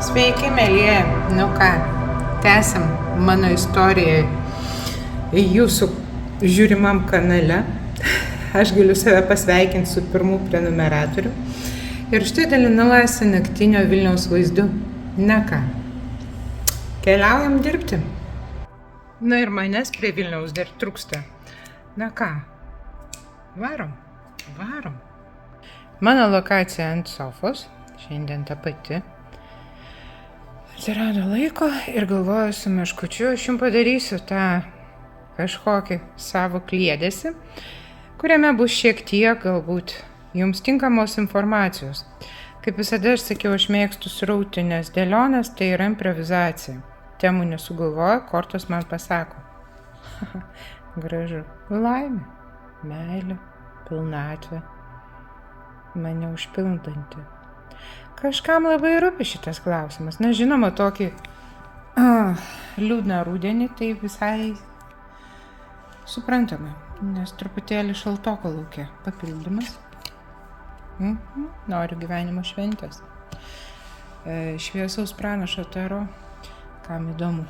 Sveiki, mėlyje. Nu ką, tęsiam mano istoriją jūsų žiūrimam kanale. Aš galiu save pasveikinti su pirmu prenumeratoriu. Ir štai dalinuosi naktinio Vilniaus vaizdu. Na ką, keliaujam dirbti. Na ir manęs prie Vilniaus dar trūksta. Na ką, varom. Mano lokacija ant sofos, šiandien ta pati. Atsirado laiko ir galvoju su meškučiu, aš jums padarysiu tą kažkokį savo kliedesį, kuriame bus šiek tiek galbūt jums tinkamos informacijos. Kaip visada aš sakiau, aš mėgstu srautinės dėlionės, tai yra improvizacija. Temų nesugalvoju, kortos man pasako. Gražu. Laimė, meilė, pilnatvė, mane užpildanti. Kažkam labai rūpi šitas klausimas. Na, žinoma, tokį liūdną rudenį tai visai suprantama, nes truputėlį šaltoko laukia papildymas. Noriu gyvenimo šventės. Šviesaus pranašo taro, kam įdomu.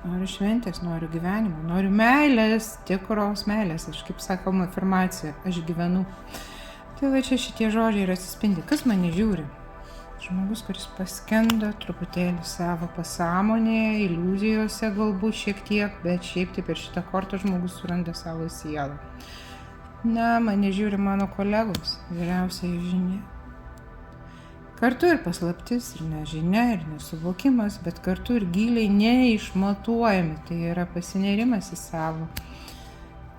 Noriu šventės, noriu gyvenimo, noriu meilės, tikros meilės. Aš kaip sakoma afirmacija, aš gyvenu. Tai va čia šitie žodžiai ir atsispindi. Kas mane žiūri? Žmogus, kuris paskendo truputėlį savo pasąmonėje, iliuzijose galbūt šiek tiek, bet šiaip taip ir šitą kortą žmogus suranda savo sielą. Na, mane žiūri mano kolegos, vyriausiai žinia. Kartu ir paslaptis, ir nežinia, ir nesuvokimas, bet kartu ir giliai neišmatuojami. Tai yra pasinėrimas į savo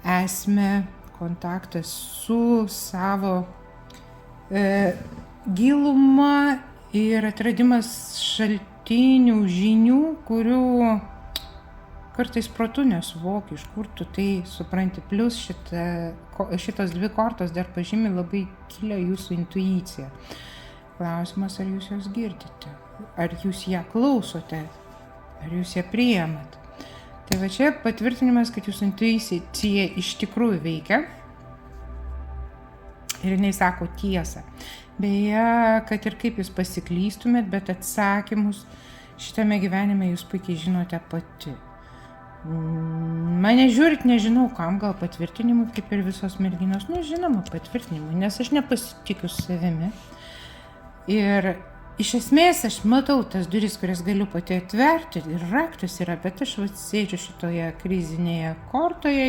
esmę, kontaktas su savo giluma ir atradimas šaltinių žinių, kurių kartais protu nesuvoki, iš kur tu tai supranti. Plius šitos dvi kortos dar pažymi labai gilią jūsų intuiciją. Klausimas, ar jūs jos girdite, ar jūs ją klausote, ar jūs ją priimat. Tai va čia patvirtinimas, kad jūsų intuicija iš tikrųjų veikia ir jinai sako tiesą. Beje, kad ir kaip jūs pasiklystumėt, bet atsakymus šitame gyvenime jūs puikiai žinote pati. Mane žiūrit, nežinau kam, gal patvirtinimui, kaip ir visos merginos. Nu, žinoma, patvirtinimui, nes aš nepasitikiu savimi. Ir iš esmės aš matau tas duris, kurias galiu pati atverti ir raktas yra, bet aš sėdžiu šitoje krizinėje kortoje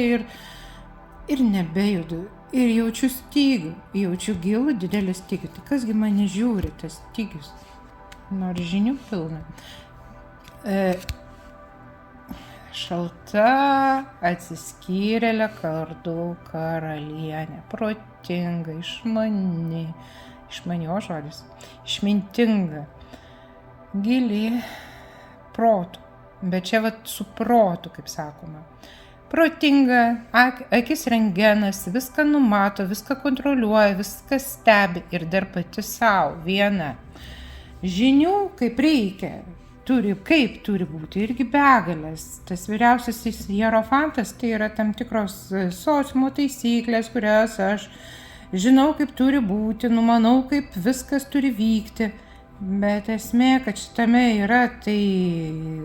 ir nebejudu. Ir jaučiu stygių, jaučiu gilų didelį stygių. Tai kasgi mane žiūri tas stygius? Nors žinių pilna. Šalta, atsiskyrėlė kardų karalienė. Protinga, išmanio žodis, išmintinga, gili protų, bet čia vat su protu, kaip sakoma. Protinga, akis rentgenas, viską numato, viską kontroliuoja, viską stebi ir dar pati savo viena. Žinių, kaip reikia, kaip turi būti, irgi begalės. Tas vyriausiasis hierofantas tai yra tam tikros sociumo taisyklės, kurias aš žinau, kaip turi būti, numanau, kaip viskas turi vykti, bet esmė, kad šitame yra, tai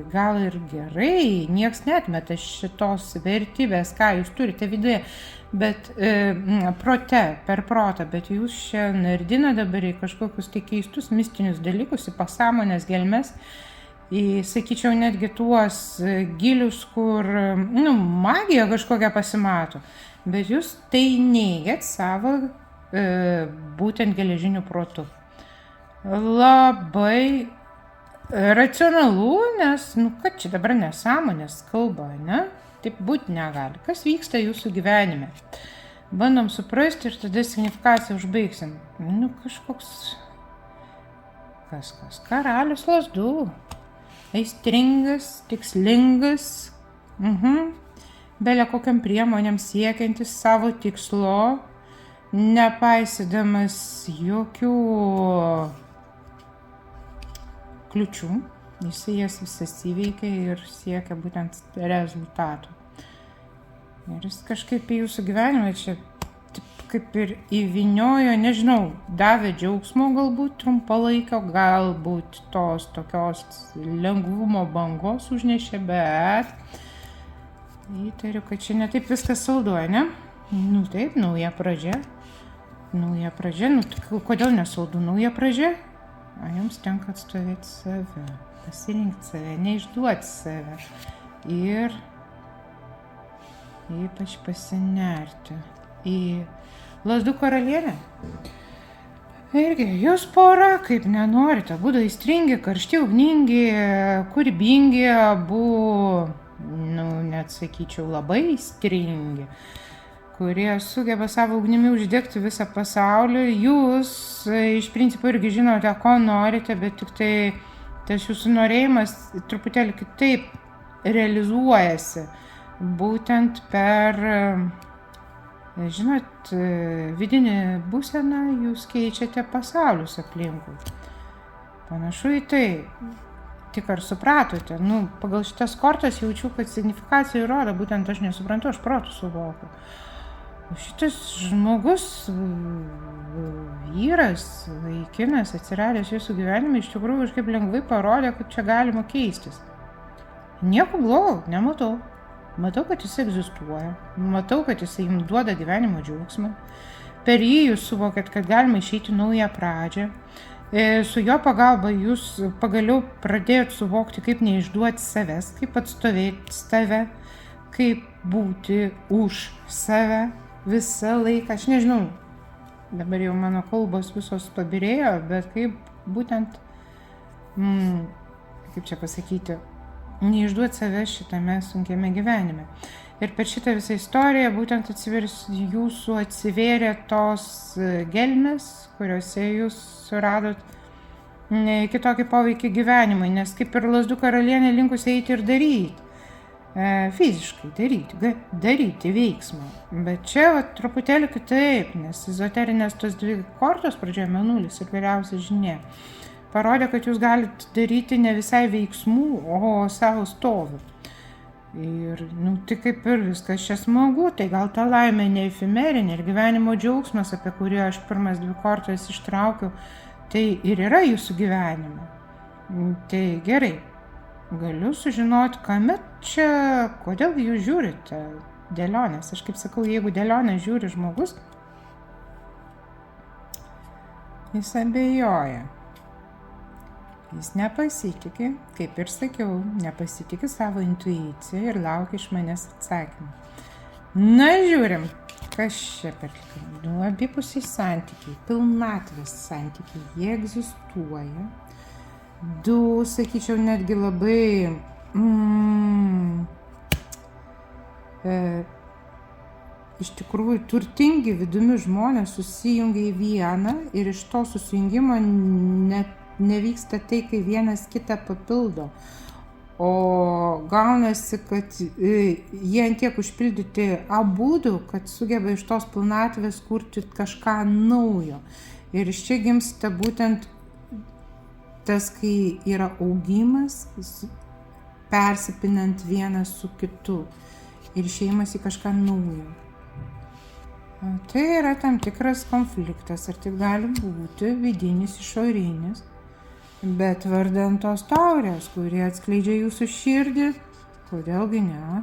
gal ir gerai, nieks neatmeta šitos vertybės, ką jūs turite viduje, bet per protą, bet jūs čia nardina dabar į kažkokius tai keistus mistinius dalykus, į pasąmonės gelmes, sakyčiau, netgi tuos gilius, kur magija kažkokia pasimato. Bet jūs tai neigiat savo būtent geležiniu protu. Labai racionalu, nes, kad čia dabar nesąmonės kalba, ne? Taip būti negali. Kas vyksta jūsų gyvenime? Bandom suprasti ir tada signifikaciją užbaigsim. Kažkoks, kas? Karalius lazdų. Aistringas, tikslingas. Belia kokiam priemonėm siekiantis savo tikslo, nepaisydamas jokių kliučių, jisai jas visas įveikia ir siekia būtent rezultatų. Ir jis kažkaip į jūsų gyvenimą čia kaip ir įviniojo, nežinau, davė džiaugsmo galbūt trumpalaikio, galbūt tos tokios lengvumo bangos užnešė, bet įtariu, kad čia netaip viskas salduoja, ne? Nu taip, nauja pradžia, nu kodėl nesaldu nauja pradžia? Jums tenka atstovėti save, pasirinkti save, neišduoti save ir ypač pasinerti į Lazdų karalienę. Irgi, jūs pora, kaip nenorite, abudu aistringi, karšti, ugningi, kūrybingi, abu, net sakyčiau, labai aistringi, kurie sugeba savo ugnimi uždegti visą pasaulį. Jūs iš principo irgi žinote, ko norite, bet tik tai tas jūsų norėjimas truputėlį kitaip realizuojasi. Būtent per, žinot, vidinį būseną jūs keičiate pasaulius aplinkui. Panašu į tai. Tik ar supratote? Pagal šitas kortas jaučiu, kad signifikacija rodo, būtent aš nesuprantu, aš protu suvokiu. O šitas žmogus, vyras, vaikinas, atsiradęs jūsų gyvenime, iš tikrųjų kažkaip lengvai parodė, kad čia galima keistis. Nieko blogo, nematau. Matau, kad jis egzistuoja. Matau, kad jis jums duoda gyvenimo džiaugsmą. Per jį jūs suvokėt, kad galima išeiti naują pradžią. Su jo pagalba jūs pagaliau pradėjot suvokti, kaip neišduoti savęs, kaip atstovėti save, kaip būti už save visą laiką. Aš nežinau, dabar jau mano kalbos visos pabirėjo, bet kaip būtent, kaip čia pasakyti, neišduoti savęs šitame sunkiame gyvenime. Ir per šitą visą istoriją būtent jūsų atsivėrė tos gelmės, kuriuose jūs suradot kitokį poveikį gyvenimui, nes kaip ir Lazdų karalienė linkusi eiti ir daryti. Fiziškai daryti veiksmą. Bet čia truputėlį kitaip, nes ezoterinės tos dvi kortos pradžioje mėnulis ir vyriausia žinia parodė, kad jūs galite daryti ne visai veiksmų, o savo stovių. Ir, tai kaip ir viskas čia smagu, tai gal ta laimė ne efemerinė ir gyvenimo džiaugsmas, apie kurį aš pirmas dvi kortas ištraukiau, tai ir yra jūsų gyvenime. Tai gerai, galiu sužinoti, kame čia, kodėl jūs žiūrite dėlionės. Aš kaip sakau, jeigu dėlionę žiūri žmogus, jis abejoja. Jis nepasitikė, kaip ir sakiau, nepasitikė savo intuiciją ir laukia iš manęs atsakymą. Na, žiūrim, kas čia per abipusiai santykiai, pilnatvės santykiai, jie egzistuoja. Du, sakyčiau, netgi labai iš tikrųjų turtingi vidumi žmonės susijungia į vieną ir iš to susijungimo nevyksta tai, kai vienas kitą papildo, o gaunasi, kad jie antiek užpildyti abudu, kad sugeba iš tos pilnatvės kurti kažką naujo. Ir iš čia gimsta būtent tas, kai yra augimas, persipinant vienas su kitu ir išėjimas į kažką naujo. Tai yra tam tikras konfliktas, ar tai gali būti vidinis, išorinis. Bet vardan tos taurės, kurie atskleidžia jūsų širdį, kodėlgi ne?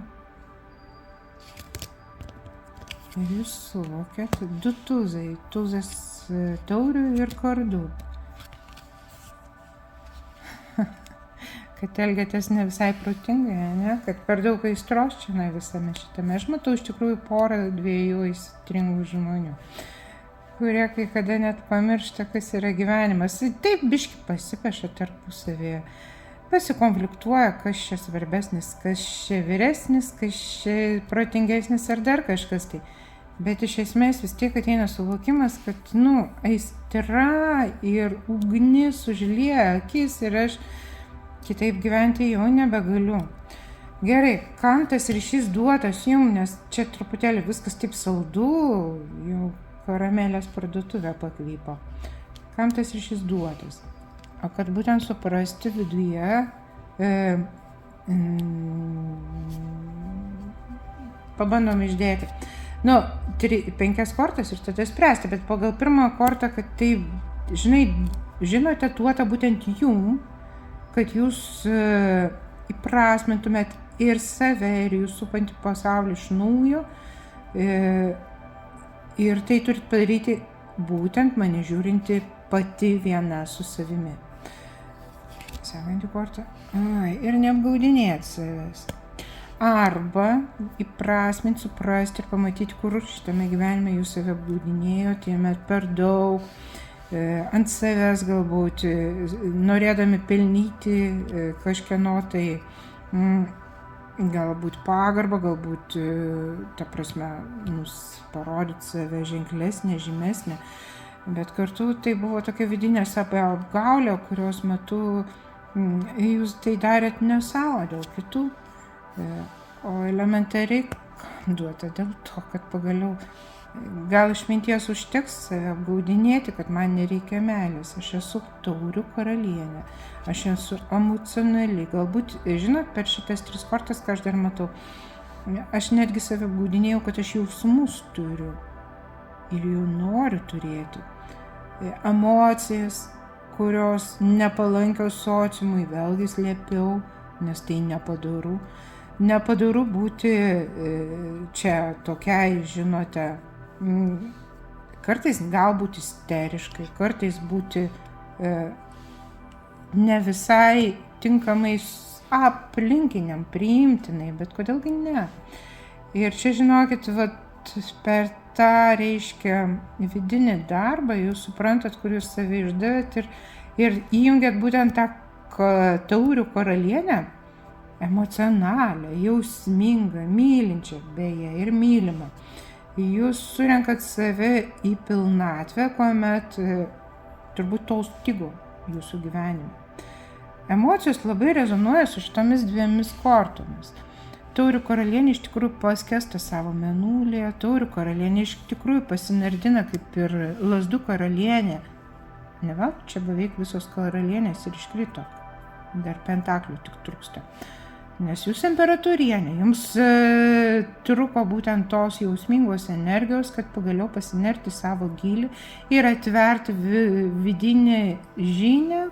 Ir jūs suvokėt du tuzai, tuzas taurių ir kardų. Kad elgiatės ne visai protingai, ne? Kad per daug aistros čia visame šitame. Aš matau iš tikrųjų porą dviejų aistringų žmonių, kurie kai kada net pamiršta, kas yra gyvenimas. Taip biški pasipeša tarpusavėje, pasikonfliktuoja, kas čia svarbesnis, kas čia vyresnis, kas čia protingesnis ar dar kažkas tai. Bet iš esmės vis tiek ateina suvokimas, kad, aistra ir ugnis užlieja akis ir aš kitaip gyventi jau nebegaliu. Gerai, kam tas ryšys duotas jums, nes čia truputėlį viskas taip saldu, jau karamelės parduotuvė pakvypo. Kam tas ryšys duotas? O kad būtent suprasti viduje, pabandom išdėti. 5 kortas ir tada spręsti, bet pagal pirmą kortą, kad tai, žinote duota būtent jum, kad jūs įprasmintumėt ir save, ir jūs supantį pasaulį iš naujo. Ir tai turit padaryti būtent mane žiūrinti pati viena su savimi. Sekantį kortą. Ir neapgaudinėt savęs. Arba įprasminti, suprasti ir pamatyti, kur šitame gyvenime jūs save apgaudinėjot, ėmėt per daug, ant savęs galbūt, norėdami pelnyti kažkieno tai galbūt pagarbą, galbūt, ta prasme, parodyti save ženklesnė, žymesnė, bet kartu tai buvo tokia vidinė saviapgaulė, kurios metu jūs tai darėt ne savo, dėl kitų, o elementariai duota dėl to, kad pagaliau gal išminties užteks save apgaudinėti, kad man nereikia meilės. Aš esu taurių karalienė, aš esu emocionali. Galbūt, žinot, per šitas 3 kortas, ką aš dar matau, aš netgi save apgaudinėjau, kad aš jausmus turiu ir jų noriu turėti. Emocijas, kurios nepalankios sociumui, vėlgi slėpiau, nes tai nepadoru. Nepadoru būti čia tokiai, žinote, kartais galbūt isteriškai, kartais būti ne visai tinkamai aplinkiniam priimtinai, bet kodėlgi ne. Ir čia žinokit, per tą, reiškia, vidinį darbą jūs suprantat, kur jūs save išdavėt ir įjungiat būtent tą taurių karalienę, emocionalią, jausmingą, mylinčią, beje, ir mylimą. Jūs surenkat save į pilnatvę, kuomet turbūt to stigo jūsų gyvenime. Emocijos labai rezonuoja su šitomis 2 kortomis. Taurių karalienė iš tikrųjų paskęsta savo mėnulėje, taurių karalienė iš tikrųjų pasinardina kaip ir lazdų karalienė. Ne gal, čia beveik visos karalienės ir iškrito. Dar pentaklių tik trūksta. Nes jūs imperatūrienė, jums truko būtent tos jausmingos energijos, kad pagaliau pasinerti savo gilį ir atverti vidinę žinią,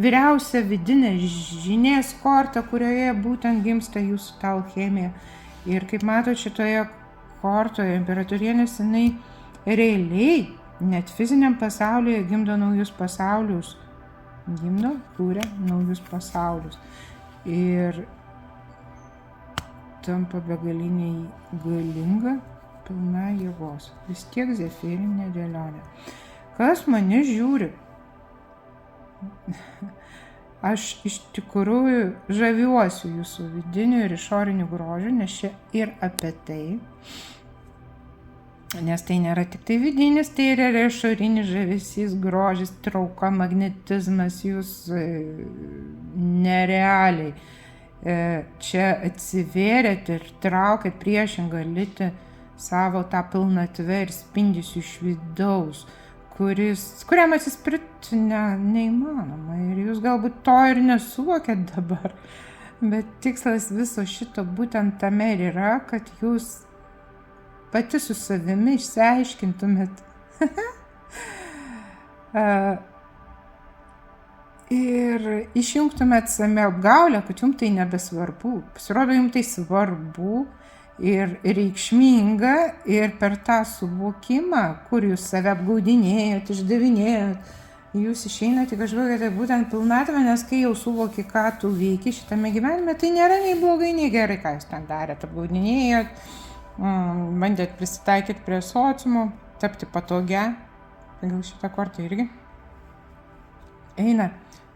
vyriausią vidinę žinės kortą, kurioje būtent gimsta jūsų ta alchemija. Ir kaip matote, šitoje kortoje imperatūrienės, jinai realiai net fiziniam pasaulyje gimdo naujus pasaulius. Kūrė naujus pasaulius. Ir tampa begaliniai galinga, pilna jėgos. Vis tiek zefyrinė dėlionė. Kas mane žiūri? Aš iš tikrųjų žaviuosi jūsų vidiniu ir išoriniu grožiu, nes čia ir apie tai. Nes tai nėra tik tai vidinis, tai yra išorinis žavesys, grožis, trauka, magnetizmas, jūs nerealiai čia atsivėrėt ir traukėt priešingą lytį savo tą pilnatvę ir spindisiu iš vidaus, kuriam atsispirti neįmanoma. Ir jūs galbūt to ir nesuvokėt dabar, bet tikslas viso šito būtent tame ir yra, kad jūs pati su savimi išsiaiškintumėt. Ir išjungtumėt saviapgaulę, kad jums tai nebesvarbu. Pasirodo, jums tai svarbu ir reikšminga, ir per tą suvokimą, kur jūs save apgaudinėjot, išdavinėjot, jūs išeinate kažkokią tai būtent pilnatvę, nes kai jau suvoki, ką tu veiki šitame gyvenime, tai nėra nei blogai, nei gerai, ką jūs ten darėt, apgaudinėjot, bandėt prisitaikyti prie sociumo, tapti patogia, pagal šitą kortą irgi eina.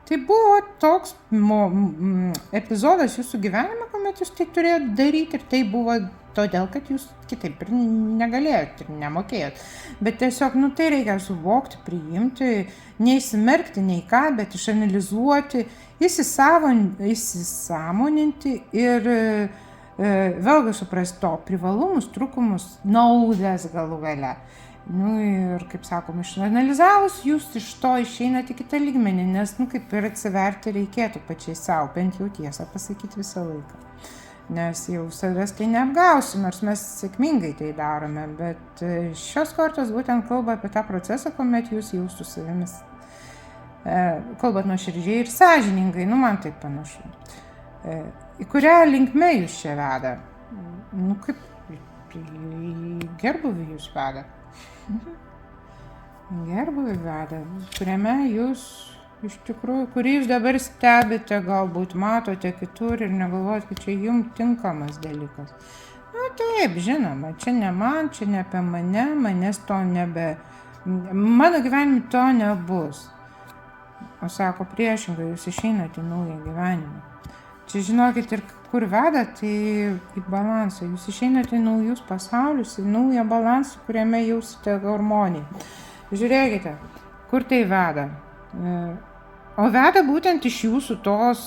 Tai buvo toks epizodas jūsų gyvenime, kuomet jūs tai turėjot daryti, ir tai buvo todėl, kad jūs kitaip ir negalėjot ir nemokėjot. Bet tiesiog, tai reikia suvokti, priimti, neįsimerkti nei ką, bet išanalizuoti, įsisąmoninti ir vėlgi suprasti to privalumus, trūkumus, naudas galų gale. Ir, kaip sakom, išanalizavus, jūs iš to išeinate į kitą lygmenį, nes, kaip ir atsiverti reikėtų pačiai savo, bent jau tiesą pasakyti visą laiką. nes jau savęs tai neapgausi, nors mes sėkmingai tai darome, bet šios kortos būtent kalba apie tą procesą, kuomet jūs jau su savimis kalbat nuoširdžiai ir sąžiningai, man taip panašu. Į kurią linkmę jūs čia veda? Kaip gerbuvį jūs veda. Gerbuvį veda, kuriame jūs iš tikrųjų, kurį jūs dabar stebite, galbūt matote kitur ir negalvojate, kad čia jums tinkamas dalykas. Taip, žinoma, čia ne man, čia ne apie mane, manęs to mano gyvenime to nebus. O sako priešingai, jūs išeinate į naują gyvenimą. Čia žinokit ir kur veda, tai į balansą. Jūs išeinate į naujus pasaulius, į naują balansą, kuriame jausite harmoniją. Žiūrėkite, kur tai veda. O veda būtent iš jūsų tos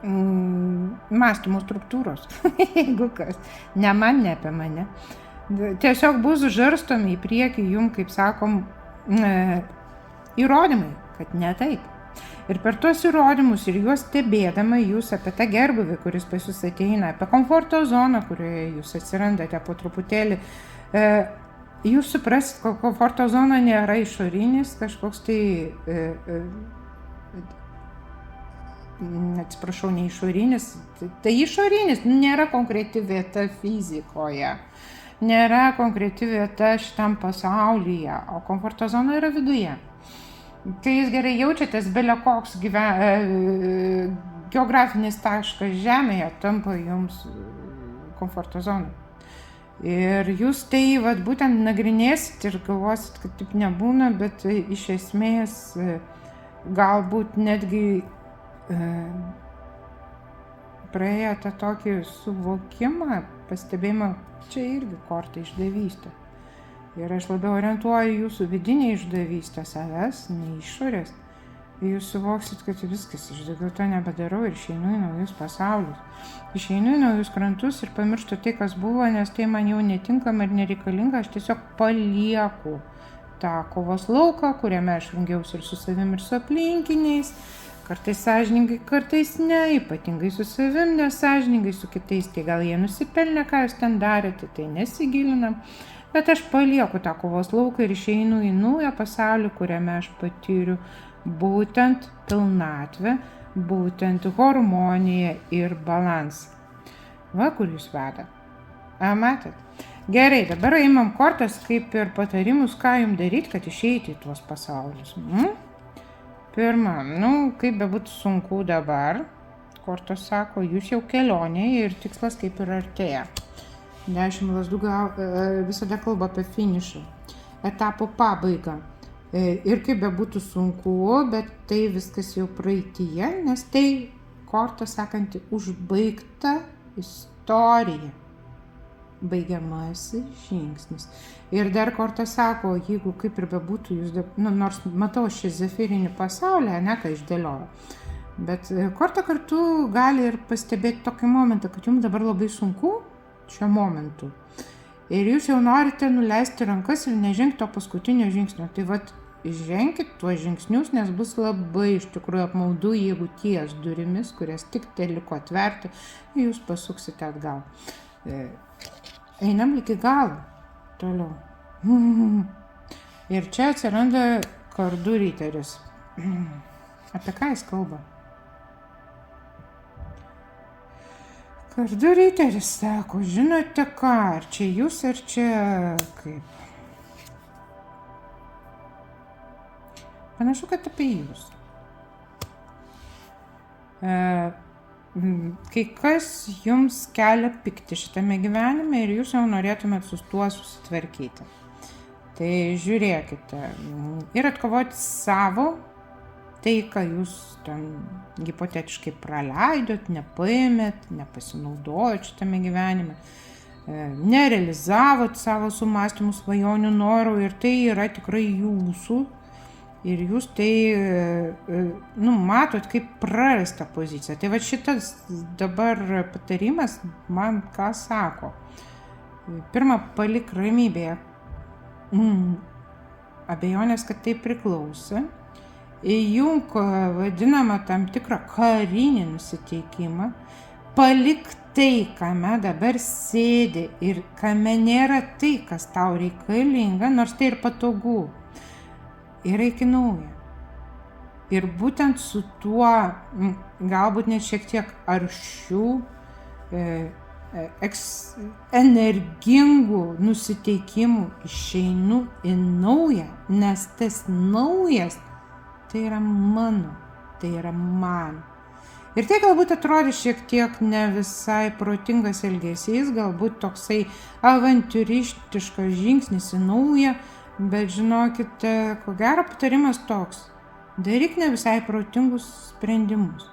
mąstymo struktūros. Jeigu kas. Ne man, ne apie mane. Tiesiog bus žarstomi į priekį jum, kaip sakom, įrodymai, kad ne taip. Ir per tuos įrodymus ir juos stebėdama jūs apie tą gerbuvį, kuris pas jūs ateina, apie komforto zoną, kurioje jūs atsirandate po truputėlį, jūs suprasit, kad komforto zona nėra išorinis, kažkoks tai, atsiprašau, ne išorinis, tai išorinis, nėra konkreti vieta fizikoje, nėra konkreti vieta šitam pasaulyje, o komforto zona yra viduje. Kai jūs gerai jaučiatės, belia koks geografinis taškas žemėje tampa jums komforto zona. Ir jūs tai būtent nagrinėsit ir galvosit, kad taip nebūna, bet iš esmės galbūt netgi praėję tą tokį suvokimą, pastebėjimą, čia irgi korta išdavystė. Ir aš labiau orientuoju jūsų vidinį išdavystę savęs, ne išorės. Jūs suvoksit, kad viskas, aš daugiau to nebedarau ir išeinu į naujus pasaulius. Išeinu į naujus krantus ir pamirštu tai, kas buvo, nes tai man jau netinkama ir nereikalinga. Aš tiesiog palieku tą kovos lauką, kuriame aš rungiausi ir su savim, ir su aplinkiniais. Kartais sąžiningai, kartais ne, ypatingai su savim, nesąžiningai su kitais. Tai gal jie nusipelnė, ką jūs ten darėte, tai nesigilinam. Bet aš palieku tą kovos lauką ir išeinu į naują pasaulį, kuriame aš patyriu būtent pilnatvę, būtent harmoniją ir balansą. Va, kur jūs veda. Matot? Gerai, dabar imam kortas kaip ir patarimus, ką jums daryti, kad išeiti į tuos pasaulius. Pirma, kaip bebūtų sunku dabar, kortos sako, jūs jau kelionėje ir tikslas kaip ir artėja. 10 lazdų visada kalba apie finišą, etapo pabaigą. Ir kaip bebūtų sunku, bet tai viskas jau praeityje, nes tai korta sakanti užbaigta istorija. Baigiamasis žingsnis. Ir dar korta sako, jeigu kaip ir bebūtų jūs, nors matau šį zefirinį pasaulį, ką išdėlioju, bet korta kartu gali ir pastebėti tokį momentą, kad jums dabar labai sunku šiuo momentu. Ir jūs jau norite nuleisti rankas ir nežengti to paskutinio žingsnio. Tai ženkit tuos žingsnius, nes bus labai iš tikrųjų apmaudu, jeigu ties durimis, kurias tik teliko atverti, jūs pasuksite atgal. Einam iki galo. Toliau. Ir čia atsiranda kardų riteris. Apie ką jis kalba? Kardų riteris sako, žinote ką, ar čia jūs, ar čia kaip? Panašu, kad apie jūs. Kai kas jums kelia pyktį šitame gyvenime ir jūs jau norėtumėt su tuo susitvarkyti. Tai žiūrėkite ir atkovoti savo tai, ką jūs ten hipotetiškai praleidot, nepaėmėt, nepasinaudojot šitame gyvenime, nerealizavot savo sumąstymų, svajonių, norų ir tai yra tikrai jūsų ir jūs tai matot kaip prarastą poziciją. Tai šitas dabar patarimas man ką sako. Pirma, palik ramybėje. Abejonės, kad tai priklauso. Įjunk vadinamą tam tikrą karinį nusiteikimą, palik tai, kame dabar sėdi ir kame nėra tai, kas tau reikalinga, nors tai ir patogu. Ir eik į naują. Ir būtent su tuo, galbūt net šiek tiek aršių, energingų nusiteikimų išeinu į naują, nes tas naujas tai yra mano, tai yra man. Ir tai galbūt atrodys šiek tiek ne visai protingas elgesys, galbūt toksai avantiūristiškas žingsnis į naują, bet žinokite, ko gero patarimas toks: daryk ne visai protingus sprendimus.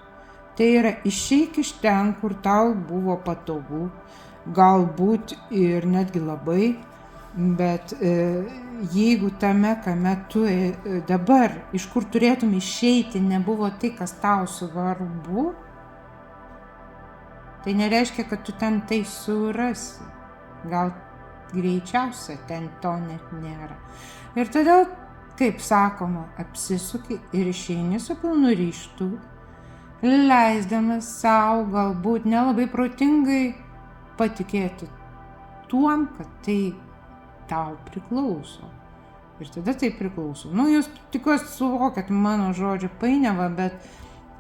Tai yra išeik iš ten, kur tau buvo patogu, galbūt ir netgi labai, bet jeigu tame, kame tu dabar, iš kur turėtum išeiti, nebuvo tai, kas tau svarbu, tai nereiškia, kad tu ten tai surasi. Gal greičiausia ten to net nėra. Ir todėl, kaip sakoma, apsisuki ir išeini su pilnu ryžtu, leisdamas savo galbūt nelabai protingai patikėti tuom, kad tai tau priklauso. Ir tada tai priklauso. Jūs tikiuosi suvokiat mano žodžių painiavą, bet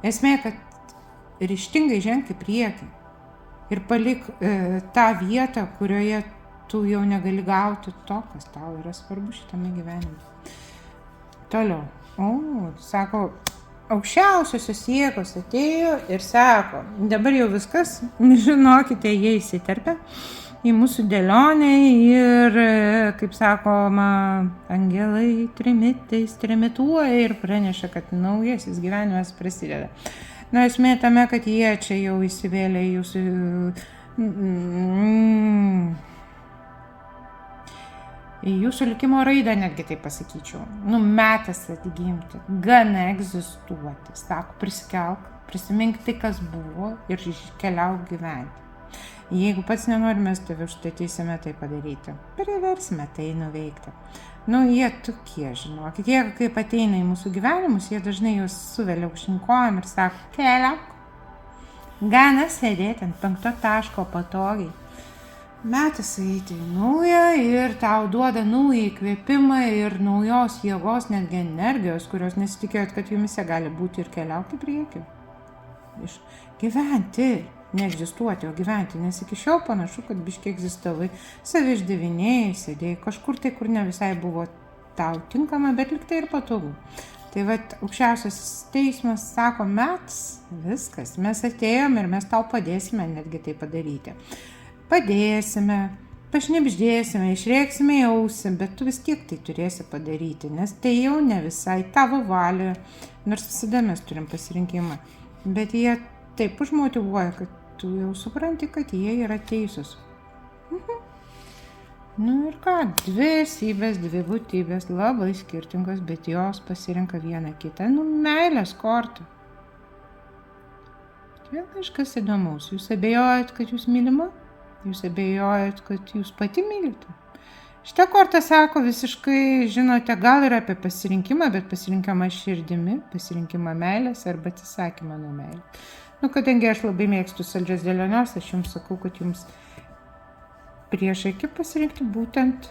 esmė, kad ryžtingai ženk į priekį ir palik tą vietą, kurioje tu jau negali gauti to, kas tau yra svarbu šitame gyvenime. Toliau. Sako, aukščiausiosios jėgos atėjo ir sako, dabar jau viskas, žinokite, jie įsiterpia į mūsų dėlionę ir, kaip sakoma, angelai trimituoja ir praneša, kad naujasis gyvenimas prasideda. Esmė tame, kad jie čia jau įsivėlė į jūsų į jūsų likimo raidą, netgi tai pasakyčiau. Metas atgimti, gana egzistuoti. Sako, prisikelk, prisimink tai, kas buvo ir keliauk gyventi. Jeigu pats nenori, mes tave užstatysime tai padaryti. Priversime tai nuveikti. Jie tokie, žinokit, jie kaip ateina į mūsų gyvenimus, jie dažnai juos suvelia aukštinkojam ir sako, keliauk. Gana sėdėti ant 5 taško patogiai. Metas eiti į naują ir tau duoda naują įkvėpimą ir naujos jėgos, netgi energijos, kurios nesitikėjot, kad jumise gali būti, ir keliauk į priekį. Gyventi, neegzistuoti, o gyventi, nes iki šiol panašu, kad biškiai egzistavai, savi išdavinėjai, sėdėjai kažkur tai, kur ne visai buvo tau tinkama, bet liktai ir patogu. Tai aukščiausiasis teismas sako, metas, viskas, mes atėjom ir mes tau padėsime netgi tai padaryti. Padėsime, pašnibždėsime, išrėksime į ausį, bet tu vis tiek tai turėsi padaryti, nes tai jau ne visai tavo valia, nors visada mes turim pasirinkimą. Bet jie taip užmotyvuoja, kad tu jau supranti, kad jie yra teisūs. Ir ką, dvi esybės, dvi būtybės, labai skirtingos, bet jos pasirenka vieną kitą, meilės kortą. Tai kažkas įdomaus, jūs abejojat, kad jūs mylima? Jūs abejojat, kad jūs pati mylite? Šitą kortą sako visiškai, žinote, gal ir apie pasirinkimą, bet pasirinkimą širdimi, pasirinkimą meilės arba atsisakymą nuo meilės. Kadangi aš labai mėgstu saldžias dėliones, aš jums sakau, kad jums prieš akį pasirinkti būtent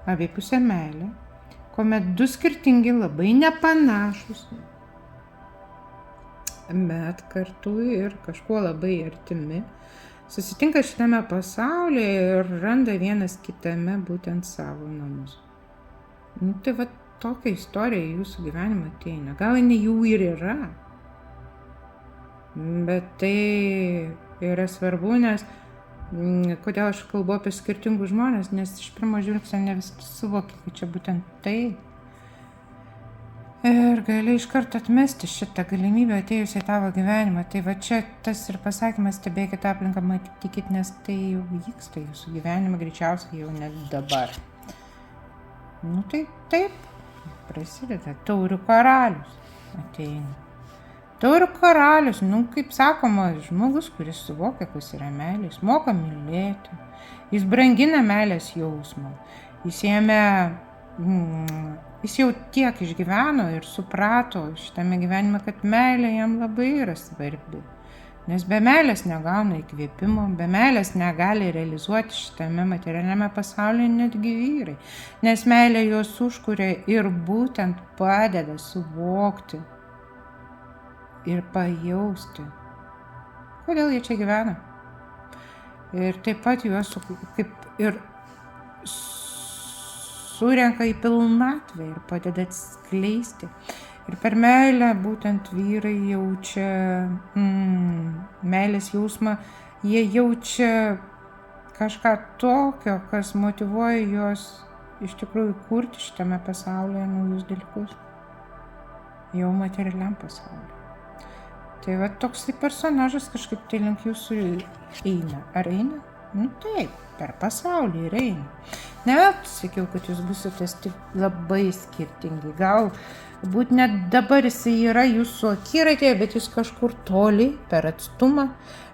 abipusę meilę, kuomet du skirtingi, labai nepanašus, bet kartu ir kažkuo labai artimi, susitinka šitame pasaulyje ir randa vienas kitame būtent savo namus. Tai tokia istorija jūsų gyvenimą ateina. Gal jinai jų ir yra, bet tai yra svarbu, nes kodėl aš kalbu apie skirtingus žmonės, nes iš pirmo žvilgsnio ne visi suvokia, kad čia būtent tai. Ir gali iš karto atmesti šitą galimybę atėjusią į tavo gyvenimą. Tai čia tas ir pasakymas, stebėkit aplinką, matykit, nes tai jau vyksta jūsų gyvenime, greičiausiai jau net dabar. Tai taip, prasideda. Taurių karalius ateina. Taurių karalius, kaip sakoma, žmogus, kuris suvokia, kas yra meilė, jis moka mylėti, jis brangina meilės jausmą, jis jau tiek išgyveno ir suprato šitame gyvenime, kad meilė jam labai yra svarbi. Nes be meilės negauna įkvėpimo, be meilės negali realizuoti šitame materialiame pasaulyje netgi vyrai. Nes meilė juos užkuria ir būtent padeda suvokti ir pajausti, kodėl jie čia gyvena. Ir taip pat juos kaip ir surenka į pilnatvę ir padeda atskleisti. Ir per meilę būtent vyrai jaučia meilės jausmą, jie jaučia kažką tokio, kas motyvuoja juos iš tikrųjų kurti šitame pasaulyje naujus dalykus, jau materialiam pasaulyje. Tai va toksai personažas kažkaip tai link jūsų eina. Ar eina? Nu taip, per pasaulį ir eina. Ne veltui sakiau, kad jūs būsite labai skirtingi. Galbūt net dabar jisai yra jūsų akiratėje, bet jis kažkur toli per atstumą,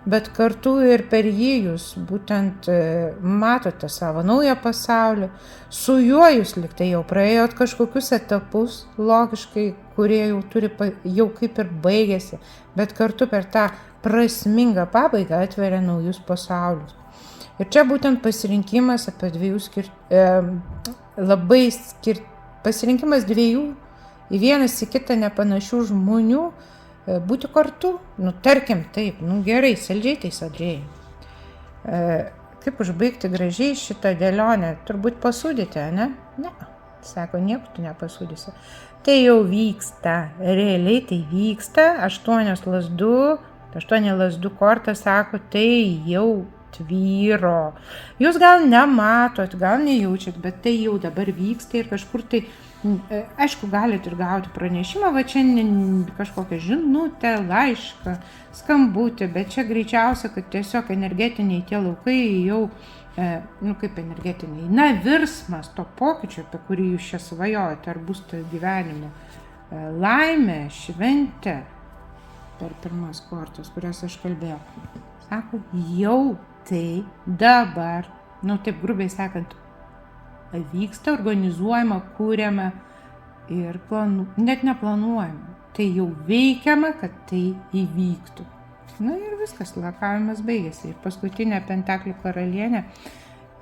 bet kartu ir per jį jūs būtent matote savo naują pasaulį. Su juo jūs liktai jau praėjot kažkokius etapus logiškai, kurie jau kaip ir baigėsi, bet kartu per tą prasmingą pabaigą atveria naujus pasaulius. Ir čia būtent pasirinkimas apie pasirinkimas dviejų į vienas į kitą nepanašių žmonių, būti kartu, tarkim taip, gerai, saldžiai tai saldžiai. Kaip užbaigti gražiai šitą dėlionę? Turbūt pasūdyti, ne? Ne, sako, nieko tu nepasūdysi. Tai jau vyksta, realiai tai vyksta, 8 lazdų korta, sako, tai jau tvyro. Jūs gal nematot, gal nejaučiat, bet tai jau dabar vyksta ir kažkur tai, aišku, galite ir gauti pranešimą, va čia kažkokią žinutę, laišką, skambutį, bet čia greičiausia, kad tiesiog energetiniai tie laukai jau, kaip energetiniai, virsmas to pokyčio, apie kurį jūs čia svajojate, ar bus to gyvenimo laimė, šventė per pirmas kortas, kurias aš kalbėjau. Sako, jau tai dabar, taip grubiai sakant, vyksta, organizuojama, kūriama ir net neplanuojama. Tai jau veikiama, kad tai įvyktų. Ir viskas, lakavimas baigėsi. Ir paskutinė pentaklių karalienė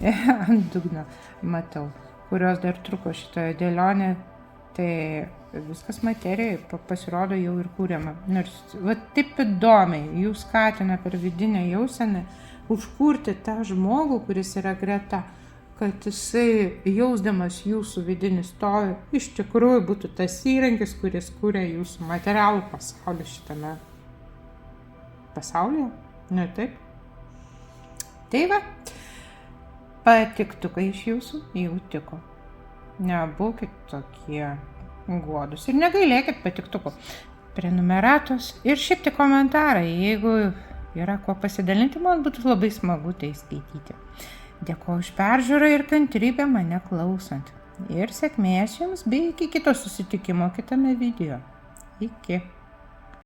ant dugno matau, kurios dar truko šitoje dėlionė, tai viskas materijai pasirodo jau ir kūriama. Nors taip įdomiai, jūs skatina per vidinę jauseną užkurti tą žmogų, kuris yra greta, kad jisai, jausdamas jūsų vidinį stovį, iš tikrųjų būtų tas įrankis, kuris kūrė jūsų materialų pasaulį šitame pasaulyje. Taip. Tai va, patiktukai iš jūsų jau tiko. Nebūkit tokie godus ir negailėkit patiktukų, prenumeratos ir šiaip tik komentarai. Jeigu yra ko pasidalinti, man būtų labai smagu tai skaityti. Dėkoju už peržiūrą ir kantrybę mane klausant. Ir sėkmės jums bei iki kito susitikimo kitame video. Iki.